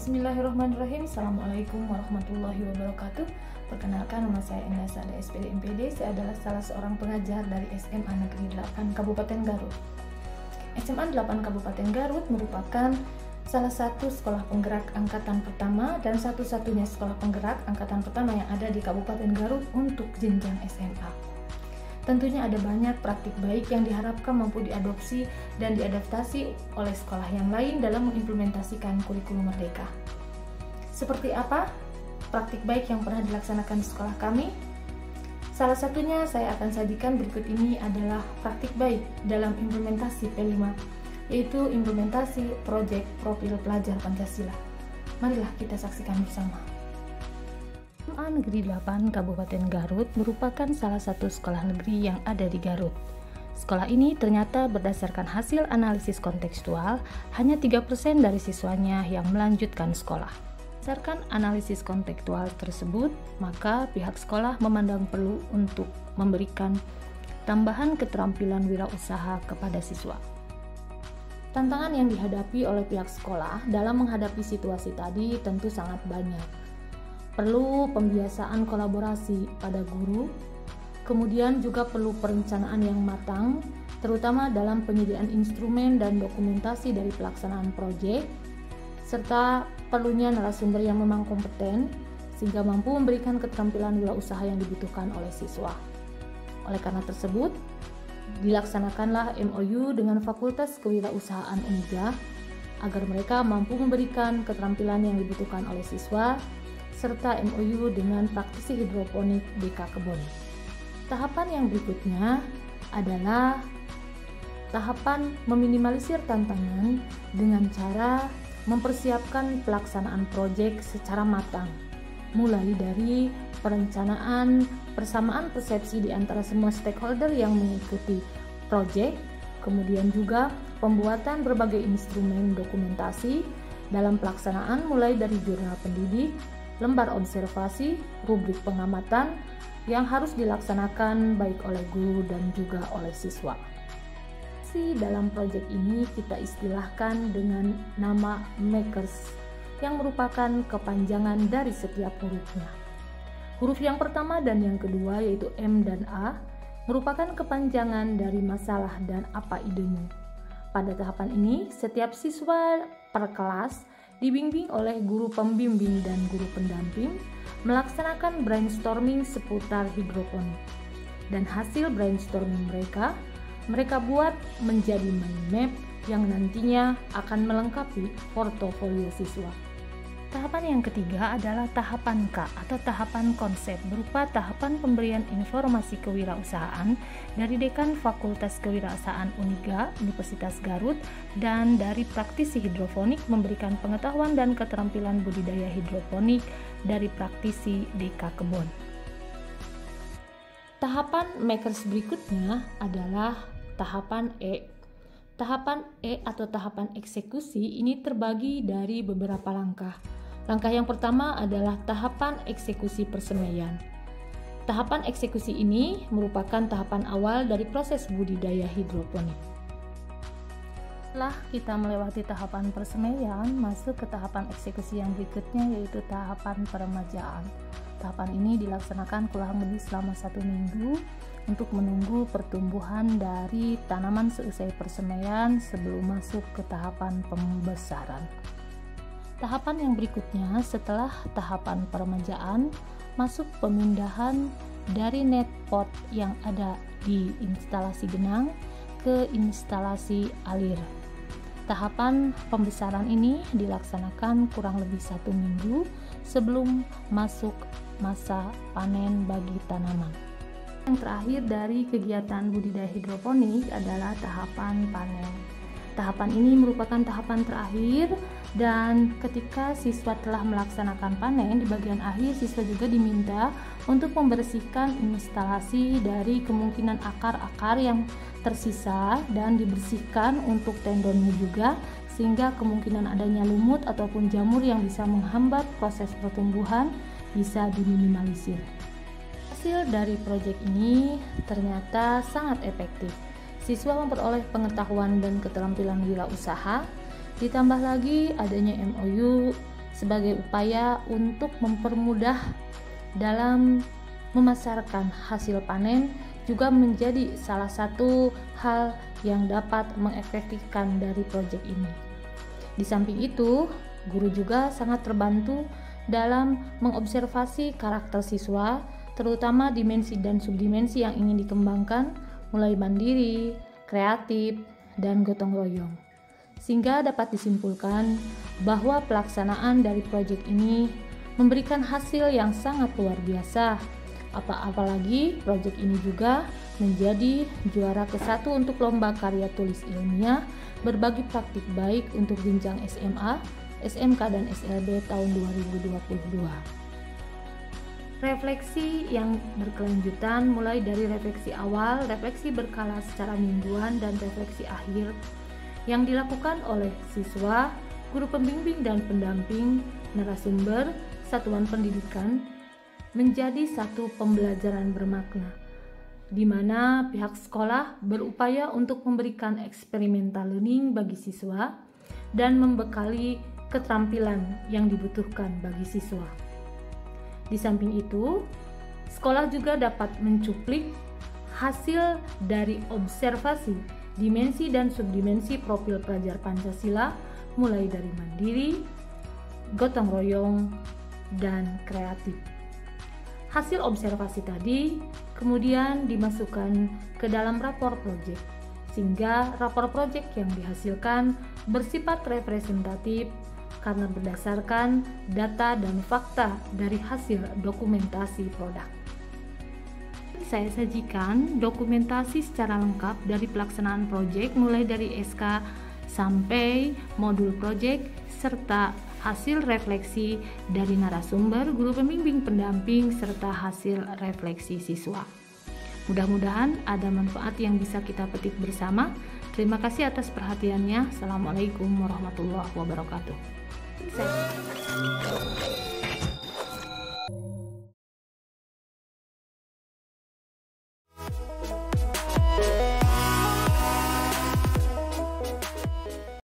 Bismillahirrahmanirrahim. Assalamualaikum warahmatullahi wabarakatuh. Perkenalkan, nama saya Endah Sada SPD MPD. Saya adalah salah seorang pengajar dari SMA Negeri 8 Kabupaten Garut. SMA 8 Kabupaten Garut merupakan salah satu sekolah penggerak angkatan pertama dan satu-satunya sekolah penggerak angkatan pertama yang ada di Kabupaten Garut untuk jenjang SMA. Tentunya ada banyak praktik baik yang diharapkan mampu diadopsi dan diadaptasi oleh sekolah yang lain dalam mengimplementasikan kurikulum Merdeka. Seperti apa praktik baik yang pernah dilaksanakan di sekolah kami? Salah satunya saya akan sajikan berikut ini adalah praktik baik dalam implementasi P5, yaitu implementasi proyek profil pelajar Pancasila. Marilah kita saksikan bersama. SMA Negeri 8 Kabupaten Garut merupakan salah satu sekolah negeri yang ada di Garut. Sekolah ini ternyata berdasarkan hasil analisis kontekstual, hanya 3% dari siswanya yang melanjutkan sekolah. Berdasarkan analisis kontekstual tersebut, maka pihak sekolah memandang perlu untuk memberikan tambahan keterampilan wirausaha kepada siswa. Tantangan yang dihadapi oleh pihak sekolah dalam menghadapi situasi tadi tentu sangat banyak. Perlu pembiasaan kolaborasi pada guru, kemudian juga perlu perencanaan yang matang, terutama dalam penyediaan instrumen dan dokumentasi dari pelaksanaan proyek, serta perlunya narasumber yang memang kompeten, sehingga mampu memberikan keterampilan wirausaha yang dibutuhkan oleh siswa. Oleh karena tersebut, dilaksanakanlah MOU dengan Fakultas Kewirausahaan Uniga, agar mereka mampu memberikan keterampilan yang dibutuhkan oleh siswa, serta MOU dengan praktisi hidroponik DK Kebon. Tahapan yang berikutnya adalah tahapan meminimalisir tantangan dengan cara mempersiapkan pelaksanaan proyek secara matang, mulai dari perencanaan, persamaan persepsi di antara semua stakeholder yang mengikuti proyek, kemudian juga pembuatan berbagai instrumen dokumentasi dalam pelaksanaan mulai dari jurnal pendidik, lembar observasi, rubrik pengamatan yang harus dilaksanakan baik oleh guru dan juga oleh siswa. Dalam proyek ini kita istilahkan dengan nama makers, yang merupakan kepanjangan dari setiap hurufnya. Huruf yang pertama dan yang kedua, yaitu M dan A, merupakan kepanjangan dari masalah dan apa idemu. Pada tahapan ini, setiap siswa per kelas dibimbing oleh guru pembimbing dan guru pendamping melaksanakan brainstorming seputar hidroponik. Dan hasil brainstorming mereka buat menjadi mind map yang nantinya akan melengkapi portofolio siswa. Tahapan yang ketiga adalah tahapan K atau tahapan konsep, berupa tahapan pemberian informasi kewirausahaan dari Dekan Fakultas Kewirausahaan Uniga Universitas Garut dan dari praktisi hidroponik memberikan pengetahuan dan keterampilan budidaya hidroponik dari praktisi DK Kebon. Tahapan makers berikutnya adalah tahapan E. Tahapan E atau tahapan eksekusi ini terbagi dari beberapa langkah. Langkah yang pertama adalah tahapan eksekusi persemaian. Tahapan eksekusi ini merupakan tahapan awal dari proses budidaya hidroponik. Setelah kita melewati tahapan persemaian, masuk ke tahapan eksekusi yang berikutnya, yaitu tahapan peremajaan. Tahapan ini dilaksanakan kurang lebih selama 1 minggu untuk menunggu pertumbuhan dari tanaman seusai persemaian sebelum masuk ke tahapan pembesaran. Tahapan yang berikutnya setelah tahapan peremajaan, masuk pemindahan dari net pot yang ada di instalasi genang ke instalasi alir. Tahapan pembesaran ini dilaksanakan kurang lebih 1 minggu sebelum masuk masa panen bagi tanaman. Yang terakhir dari kegiatan budidaya hidroponik adalah tahapan panen. Tahapan ini merupakan tahapan terakhir, dan ketika siswa telah melaksanakan panen, di bagian akhir siswa juga diminta untuk membersihkan instalasi dari kemungkinan akar-akar yang tersisa dan dibersihkan untuk tendonnya juga, sehingga kemungkinan adanya lumut ataupun jamur yang bisa menghambat proses pertumbuhan bisa diminimalisir. Hasil dari proyek ini ternyata sangat efektif. Siswa memperoleh pengetahuan dan keterampilan wirausaha, ditambah lagi adanya MOU sebagai upaya untuk mempermudah dalam memasarkan hasil panen juga menjadi salah satu hal yang dapat mengefektifkan dari proyek ini. Di samping itu, guru juga sangat terbantu dalam mengobservasi karakter siswa, terutama dimensi dan subdimensi yang ingin dikembangkan, mulai mandiri, kreatif, dan gotong royong. Sehingga dapat disimpulkan bahwa pelaksanaan dari proyek ini memberikan hasil yang sangat luar biasa. Apalagi proyek ini juga menjadi juara ke-1 untuk lomba karya tulis ilmiah berbagi praktik baik untuk jenjang SMA, SMK, dan SLB tahun 2022. Refleksi yang berkelanjutan mulai dari refleksi awal, refleksi berkala secara mingguan, dan refleksi akhir yang dilakukan oleh siswa, guru pembimbing dan pendamping, narasumber, satuan pendidikan menjadi satu pembelajaran bermakna, di mana pihak sekolah berupaya untuk memberikan experimental learning bagi siswa dan membekali keterampilan yang dibutuhkan bagi siswa. Di samping itu, sekolah juga dapat mencuplik hasil dari observasi dimensi dan subdimensi profil pelajar Pancasila mulai dari mandiri, gotong royong, dan kreatif. Hasil observasi tadi kemudian dimasukkan ke dalam rapor proyek, sehingga rapor proyek yang dihasilkan bersifat representatif karena berdasarkan data dan fakta dari hasil dokumentasi produk. Saya sajikan dokumentasi secara lengkap dari pelaksanaan proyek mulai dari SK sampai modul proyek serta hasil refleksi dari narasumber, guru pembimbing pendamping, serta hasil refleksi siswa. Mudah-mudahan ada manfaat yang bisa kita petik bersama. Terima kasih atas perhatiannya. Assalamualaikum warahmatullahi wabarakatuh.